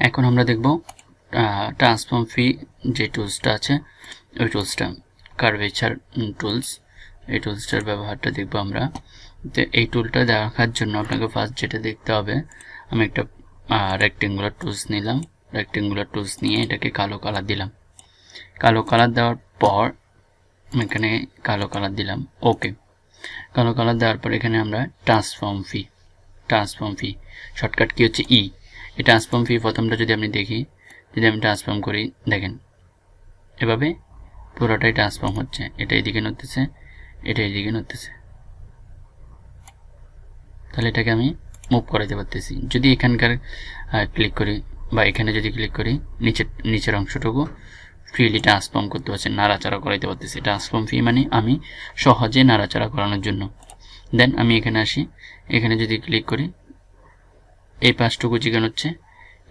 এখন আমরা দেখব ট্রান্সফর্ম ফি যে টুলসটা আছে ওই টুলসটা, কার্ভেচার টুলস, এই টুলসটার ব্যবহারটা দেখব আমরা। তো এই টুলটা দেখার জন্য আপনাকে ফার্স্ট যেটা দেখতে হবে, আমি একটা রেক্টেঙ্গুলার টুলস নিলাম। রেক্টেঙ্গুলার টুলস নিয়ে এটাকে কালো কালার দিলাম। কালো কালার দেওয়ার পর এখানে কালো কালার দিলাম, ওকে। কালো কালার দেওয়ার পর এখানে আমরা ট্রান্সফর্ম ফি শর্টকাট কি হচ্ছে ই। এই ট্রান্সফর্ম ফি প্রথমটা যদি আমি দেখি, যদি আমি ট্রান্সফর্ম করি, দেখেন এভাবে পুরোটাই ট্রান্সফর্ম হচ্ছে। এটা এইদিকে নড়তেছে, এটা এইদিকে নড়তেছে। তাহলে এটাকে আমি মুভ করাইতে পারতেছি। যদি এখানকার ক্লিক করি বা এখানে যদি ক্লিক করি, নিচের অংশটুকু ফ্রিলি ট্রান্সফর্ম করতে পারছি, নাড়াচাড়া করাইতে পারতেছি। ট্রান্সফর্ম ফি মানে আমি সহজে নাড়াচাড়া করানোর জন্য। দেন আমি এখানে আসি, এখানে যদি ক্লিক করি, এই পাশটুকু চিকেন হচ্ছে,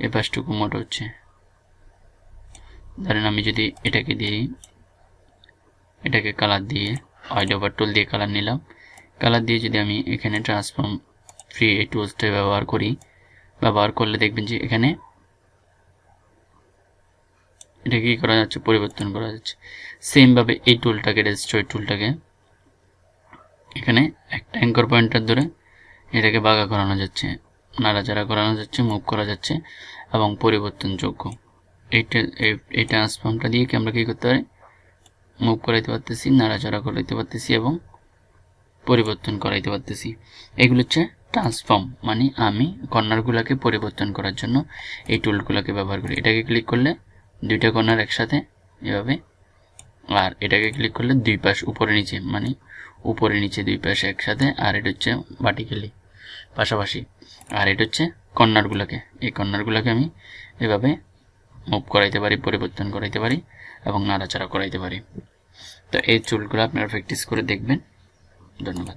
এই পাশটুকু মোট হচ্ছে। ধরেন আমি যদি এটাকে দিই, এটাকে কালার দিয়ে ওয়াইড ওভার টুল দিয়ে কালার নিলাম। কালার দিয়ে যদি আমি এখানে ট্রান্সফর্ম ফ্রি এই টুলসটা ব্যবহার করলে দেখবেন যে এখানে এটা কি করা যাচ্ছে, পরিবর্তন করা যাচ্ছে। সেমভাবে এই টুলটাকে, রেজিস্ট্রয়েড টুলটাকে এখানে একটা অ্যাঙ্কর পয়েন্টার ধরে এটাকে বাঁকা করানো যাচ্ছে, নাড়াচাড়া করানো যাচ্ছে, মুভ করা যাচ্ছে এবং পরিবর্তনযোগ্য। এই ট্রান্সফর্মটা দিয়ে কি আমরা কী করতে পারি, মুভ করাইতে পারতেছি, নাড়াচাড়া করাইতে পারতেছি এবং পরিবর্তন করাইতে পারতেছি। এগুলো হচ্ছে ট্রান্সফর্ম, মানে আমি কর্নারগুলোকে পরিবর্তন করার জন্য এই টুলগুলোকে ব্যবহার করি। এটাকে ক্লিক করলে দুইটা কর্নার একসাথে এভাবে, আর এটাকে ক্লিক করলে দুই পাশ উপরে নিচে, মানে উপরে নিচে দুই পাশে একসাথে। আর এটা হচ্ছে ভার্টিক্যালি পাশাপাশি। আর এটা হচ্ছে কর্নারগুলোকে, এই কর্নারগুলোকে আমি এভাবে মুভ করাইতে পারি, পরিবর্তন করাইতে পারি এবং নাড়াচাড়া করাইতে পারি। তো এই টুলগুলো আপনারা প্র্যাকটিস করে দেখবেন। ধন্যবাদ।